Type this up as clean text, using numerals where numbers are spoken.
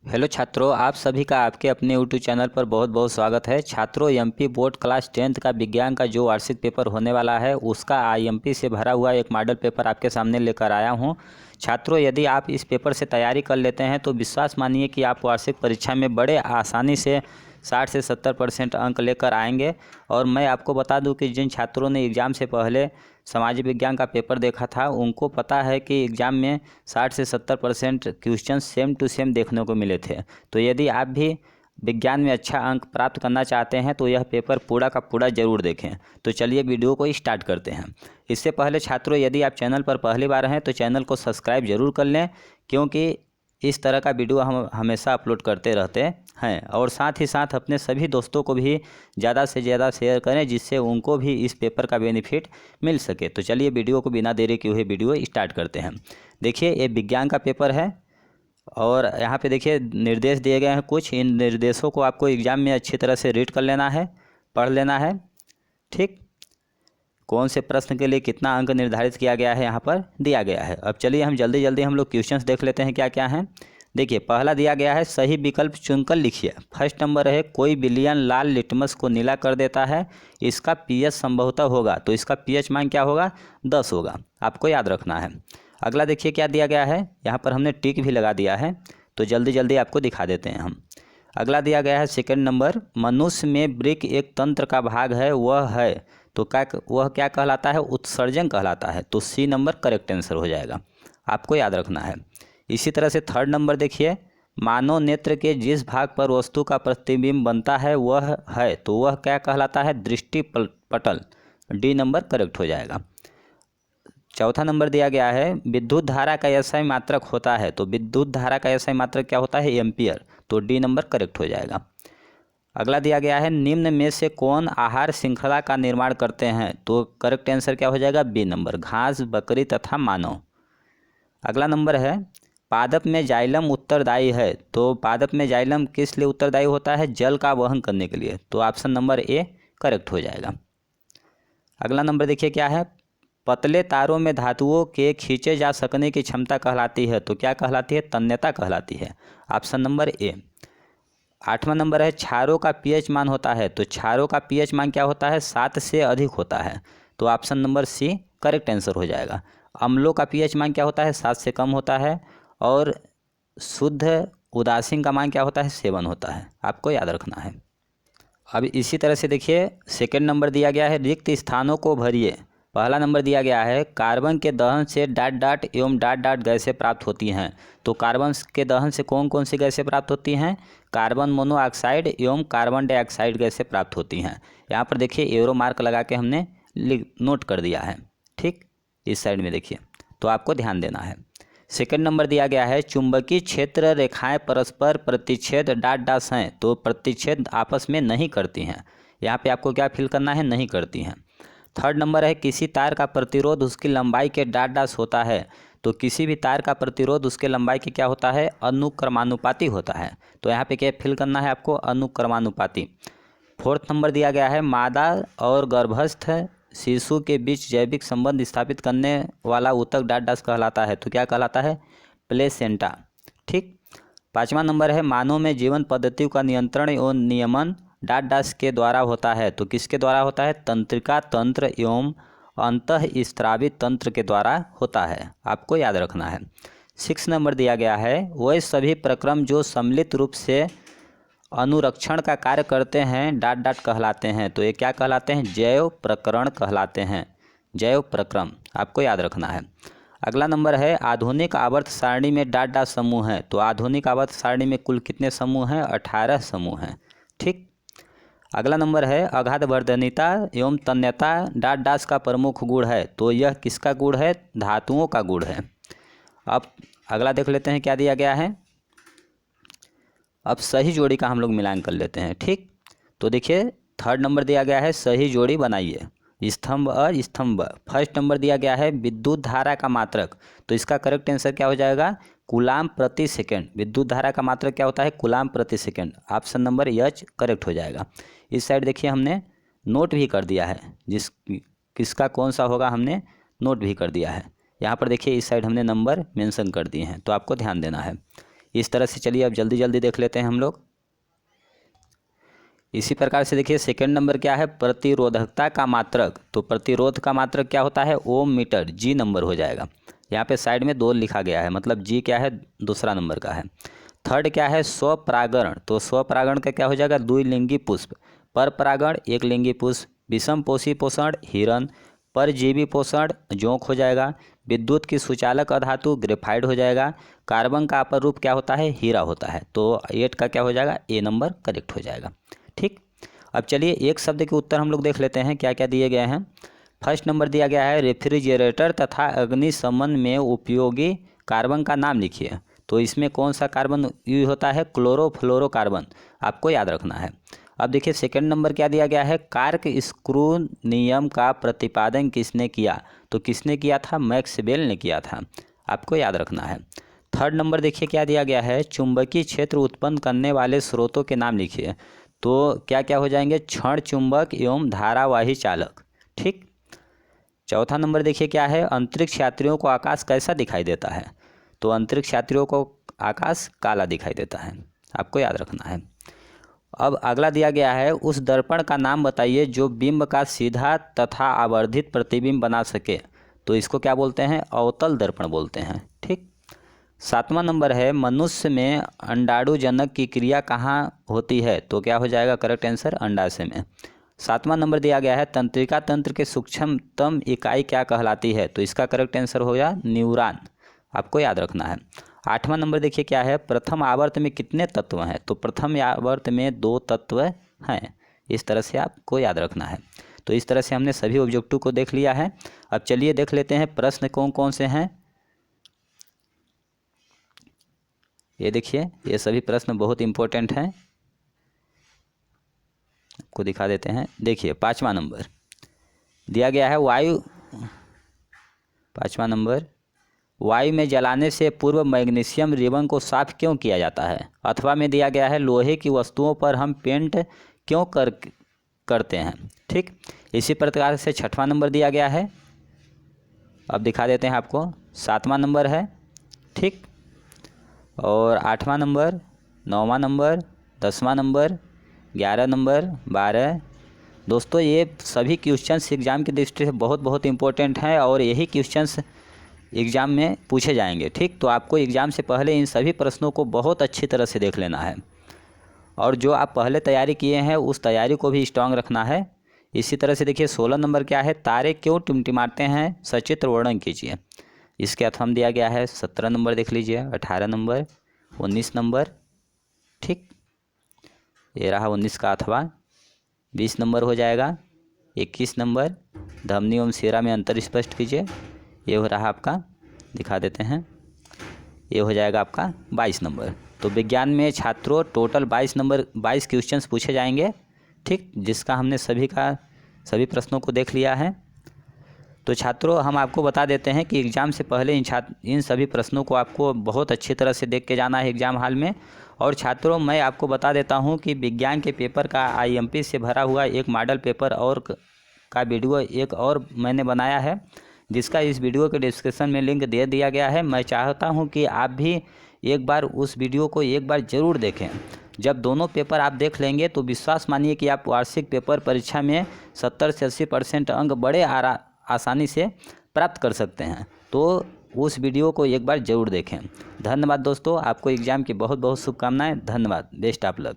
Hello छात्रों, आप सभी का आपके अपने यूट्यूब चैनल पर बहुत बहुत स्वागत है। छात्रों, एमपी बोर्ड क्लास 10th का विज्ञान का जो वार्षिक पेपर होने वाला है उसका आईएमपी से भरा हुआ एक मॉडल पेपर आपके सामने लेकर आया हूं। छात्रों, यदि आप इस पेपर से तैयारी कर लेते हैं तो विश्वास मानिए कि आप वार्षिक परीक्षा में बड़े आसानी से 60 से 70% अंक लेकर आएंगे। और मैं आपको बता दूं कि जिन छात्रों ने एग्ज़ाम से पहले सामाजिक विज्ञान का पेपर देखा था उनको पता है कि एग्ज़ाम में 60 से 70% क्वेश्चन सेम टू सेम देखने को मिले थे। तो यदि आप भी विज्ञान में अच्छा अंक प्राप्त करना चाहते हैं तो यह पेपर पूरा का पूरा ज़रूर देखें। तो चलिए वीडियो को स्टार्ट करते हैं। इससे पहले छात्रों, यदि आप चैनल पर पहली बार हैं तो चैनल को सब्सक्राइब जरूर कर लें, क्योंकि इस तरह का वीडियो हम हमेशा अपलोड करते रहते हैं। और साथ ही साथ अपने सभी दोस्तों को भी ज़्यादा से ज़्यादा शेयर करें, जिससे उनको भी इस पेपर का बेनिफिट मिल सके। तो चलिए वीडियो को बिना देरी किए हुए वीडियो स्टार्ट करते हैं। देखिए, ये विज्ञान का पेपर है और यहाँ पे देखिए निर्देश दिए गए हैं कुछ। इन निर्देशों को आपको एग्ज़ाम में अच्छी तरह से रीड कर लेना है, पढ़ लेना है। ठीक, कौन से प्रश्न के लिए कितना अंक निर्धारित किया गया है यहाँ पर दिया गया है। अब चलिए हम जल्दी हम लोग क्वेश्चंस देख लेते हैं क्या क्या हैं। देखिए, पहला दिया गया है सही विकल्प चुनकर लिखिए। फर्स्ट नंबर है कोई विलयन लाल लिटमस को नीला कर देता है, इसका पीएच संभवतः होगा। तो इसका पीएच मान क्या होगा? 10 होगा, आपको याद रखना है। अगला देखिए क्या दिया गया है, यहाँ पर हमने टिक भी लगा दिया है, तो जल्दी आपको दिखा देते हैं हम। अगला दिया गया है सेकंड नंबर, मनुष्य में वृक्क एक तंत्र का भाग है, वह है। तो वह क्या कहलाता है? उत्सर्जन कहलाता है। तो सी नंबर करेक्ट आंसर हो जाएगा, आपको याद रखना है। इसी तरह से थर्ड नंबर देखिए, मानव नेत्र के जिस भाग पर वस्तु का प्रतिबिंब बनता है वह है। तो वह क्या कहलाता है? दृष्टि पटल। डी नंबर करेक्ट हो जाएगा। चौथा नंबर दिया गया है विद्युत धारा का एसआई मात्रक होता है। तो विद्युत धारा का एसआई मात्रक क्या होता है? एम्पियर। तो डी नंबर करेक्ट हो जाएगा। अगला दिया गया है निम्न में से कौन आहार श्रृंखला का निर्माण करते हैं? तो करेक्ट आंसर क्या हो जाएगा? बी नंबर, घास, बकरी तथा मानव। अगला नंबर है पादप में जाइलम उत्तरदायी है। तो पादप में जाइलम किस लिए उत्तरदायी होता है? जल का वहन करने के लिए। तो ऑप्शन नंबर ए करेक्ट हो जाएगा। अगला नंबर देखिए क्या है, पतले तारों में धातुओं के खींचे जा सकने की क्षमता कहलाती है। तो क्या कहलाती है? तन्यता कहलाती है। Option number A. आठवां नंबर है क्षारों का पीएच मान होता है। तो क्षारों का पीएच मान क्या होता है? 7 से अधिक होता है। तो option number C correct answer हो जाएगा। अम्लों का पीएच मान क्या होता है? 7 से कम होता है। और शुद्ध उदासीन का मान क्या होता है? 7 होता है, आपको याद रखना है। अब इसी तरह से देखिए सेकंड नंबर दिया गया है रिक्त स्थानों को भरिए। पहला नंबर दिया गया है कार्बन के दहन से डॉट डॉट एवं डॉट डॉट गैसें प्राप्त होती हैं। तो कार्बन के दहन से कौन कौन सी गैसें प्राप्त होती हैं? कार्बन मोनोऑक्साइड एवं कार्बन डाइऑक्साइड गैसें प्राप्त होती हैं। यहाँ पर देखिए एरो मार्क लगा के हमने नोट कर दिया है। ठीक, इस साइड में देखिए, तो आपको ध्यान देना है। सेकंड नंबर दिया गया है चुंबकीय क्षेत्र रेखाएं परस्पर प्रतिच्छेद डॉट डॉट हैं। तो प्रतिच्छेद आपस में नहीं करती हैं। यहाँ पे आपको क्या फिल करना है? नहीं करती हैं। थर्ड नंबर है किसी तार का प्रतिरोध उसकी लंबाई के डॉट डॉट होता है। तो किसी भी तार का प्रतिरोध उसके लंबाई के क्या होता है? अनुक्रमानुपाती होता है। तो यहाँ पे क्या फिल करना है आपको? अनुक्रमानुपाती। फोर्थ नंबर दिया गया है मादा और गर्भस्थ शिशु के बीच जैविक संबंध स्थापित करने वाला ऊतक डॉट डॉट कहलाता है। तो क्या कहलाता है? प्लेसेंटा। ठीक, पांचवा नंबर है मानव में जीवन पद्धतियों का नियंत्रण एवं नियमन डॉट डॉट के द्वारा होता है। तो किसके द्वारा होता है? तंत्रिका तंत्र एवं अंतःस्रावित तंत्र के द्वारा होता है, आपको याद रखना है। 6 नंबर दिया गया है वह सभी प्रक्रम जो सम्मिलित रूप से अनुरक्षण का कार्य करते हैं डॉट डॉट कहलाते हैं। तो ये क्या कहलाते हैं? जैव प्रकरण कहलाते हैं, जैव प्रक्रम, आपको याद रखना है। अगला नंबर है आधुनिक आवर्त सारणी में डॉट डॉट समूह है। तो आधुनिक आवर्त सारणी में कुल कितने समूह हैं? 18 समूह हैं। ठीक, अगला नंबर है अगाध वर्धनीयता एवं तन्यता डॉट डॉट का प्रमुख गुण है। तो यह किसका गुण है? धातुओं का गुण है। अब अगला देख लेते हैं क्या दिया गया है। अब सही जोड़ी का हम लोग मिलान कर लेते हैं। ठीक, तो देखिए थर्ड नंबर दिया गया है सही जोड़ी बनाइए, स्तंभ और स्तंभ। फर्स्ट नंबर दिया गया है विद्युत धारा का मात्रक। तो इसका करेक्ट आंसर क्या हो जाएगा? कूलाम प्रति सेकंड। विद्युत धारा का मात्रक क्या होता है? कूलाम प्रति second. Option number H correct हो जाएगा। इस साइड देखिए हमने नोट भी कर दिया है, किसका कौन सा होगा हमने नोट भी कर दिया है। यहाँ पर देखिए इस साइड हमने नंबर मेंशन कर दिए हैं, तो आपको ध्यान देना है। इस तरह से चलिए अब जल्दी जल्दी देख लेते हैं हम लोग। इसी प्रकार से देखिए सेकंड नंबर क्या है, प्रतिरोधकता का मात्रक। तो प्रतिरोध का मात्रक क्या होता है, ओम मीटर, जी नंबर हो जाएगा। यहाँ पे साइड में 2 लिखा गया है, मतलब जी क्या है, दूसरा नंबर का है। थर्ड क्या है, स्वपरागण। तो स्वपरागण का क्या हो जाएगा, द्विलिंगी पुष्प। पर परागण एक लिंगी पुष्प। विषम पोषी पोषण हिरण। परजीवी पोषण जोंक हो जाएगा। विद्युत की सुचालक अधातु ग्रेफाइड हो जाएगा। कार्बन का अपर रूप क्या होता है, हीरा होता है। तो 8 का क्या हो जाएगा, ए नंबर करेक्ट हो जाएगा। ठीक, अब चलिए एक शब्द के उत्तर हम लोग देख लेते हैं क्या क्या दिए गए हैं। फर्स्ट नंबर दिया गया है, रेफ्रिजरेटर तथा अग्निशमन में उपयोगी कार्बन का नाम लिखिए। तो इसमें कौन सा कार्बन यूज होता है, क्लोरोफ्लोरोकार्बन, आपको याद रखना है। अब देखिए सेकंड नंबर क्या दिया गया है, कार्क स्क्रू नियम का प्रतिपादन किसने किया। तो किसने किया था, मैक्सवेल ने किया था, आपको याद रखना है। थर्ड नंबर देखिए क्या दिया गया है, चुंबकीय क्षेत्र उत्पन्न करने वाले स्रोतों के नाम लिखिए। तो क्या क्या हो जाएंगे, क्षण चुंबक एवं धारावाही चालक। ठीक, चौथा नंबर देखिए क्या है, अंतरिक्ष यात्रियों को आकाश कैसा दिखाई देता है। तो अंतरिक्ष यात्रियों को आकाश काला दिखाई देता है, आपको याद रखना है। अब अगला दिया गया है, उस दर्पण का नाम बताइए जो बिंब का सीधा तथा आवर्धित प्रतिबिंब बना सके। तो इसको क्या बोलते हैं, अवतल दर्पण बोलते हैं। ठीक, सातवां नंबर है, मनुष्य में अंडाणुजनक की क्रिया कहाँ होती है। तो क्या हो जाएगा करेक्ट आंसर, अंडाशय में। सातवां नंबर दिया गया है, तंत्रिका तंत्र के सूक्ष्मतम इकाई क्या कहलाती है। तो इसका करेक्ट आंसर हो गया न्यूरॉन, आपको याद रखना है। आठवां नंबर देखिए क्या है, प्रथम आवर्त में कितने तत्व हैं। तो प्रथम आवर्त में 2 तत्व हैं, इस तरह से आपको याद रखना है। तो इस तरह से हमने सभी ऑब्जेक्टिव को देख लिया है। अब चलिए देख लेते हैं प्रश्न कौन कौन से हैं। ये देखिए ये सभी प्रश्न बहुत इंपॉर्टेंट हैं, आपको दिखा देते हैं। देखिए पाँचवा नंबर दिया गया है, पाँचवा नंबर, वायु में जलाने से पूर्व मैग्नीशियम रिबन को साफ क्यों किया जाता है। अथवा में दिया गया है, लोहे की वस्तुओं पर हम पेंट क्यों करते हैं। ठीक, इसी प्रकार से छठवां नंबर दिया गया है, अब दिखा देते हैं आपको। सातवां नंबर है, ठीक, और आठवां नंबर, नौवां नंबर, 10वां नंबर, 11 नंबर, 12। दोस्तों ये सभी क्वेश्चंस एग्ज़ाम की दृष्टि से बहुत बहुत इंपॉर्टेंट हैं और यही क्वेश्चंस एग्ज़ाम में पूछे जाएंगे। ठीक, तो आपको एग्ज़ाम से पहले इन सभी प्रश्नों को बहुत अच्छी तरह से देख लेना है और जो आप पहले तैयारी किए हैं उस तैयारी को भी स्ट्रांग रखना है। इसी तरह से देखिए 16 नंबर क्या है, तारे क्यों टिमटिमाते हैं, सचित्र वर्णन कीजिए। इसके अथवा दिया गया है। 17 नंबर देख लीजिए, 18 नंबर, 19 नंबर। ठीक, ये रहा 19 का अथवा। 20 नंबर हो जाएगा। 21 नंबर, धमनी एवं सिरा में अंतर स्पष्ट कीजिए। ये हो रहा आपका, दिखा देते हैं, ये हो जाएगा आपका 22 नंबर। तो विज्ञान में छात्रों टोटल 22 क्वेश्चंस पूछे जाएंगे। ठीक, जिसका हमने सभी प्रश्नों को देख लिया है। तो छात्रों हम आपको बता देते हैं कि एग्ज़ाम से पहले इन सभी प्रश्नों को आपको बहुत अच्छी तरह से देख के जाना है एग्ज़ाम हॉल में। और छात्रों मैं आपको बता देता हूं कि विज्ञान के पेपर का आईएमपी से भरा हुआ एक मॉडल पेपर और का वीडियो एक और मैंने बनाया है, जिसका इस वीडियो के डिस्क्रिप्शन में लिंक दे दिया गया है। मैं चाहता हूं कि आप भी एक बार उस वीडियो को एक बार ज़रूर देखें। जब दोनों पेपर आप देख लेंगे तो विश्वास मानिए कि आप वार्षिक पेपर परीक्षा में 70 से 80% अंक बड़े आसानी से प्राप्त कर सकते हैं। तो उस वीडियो को एक बार ज़रूर देखें। धन्यवाद दोस्तों, आपको एग्ज़ाम की बहुत बहुत शुभकामनाएं। धन्यवाद, बेस्ट ऑफ लक।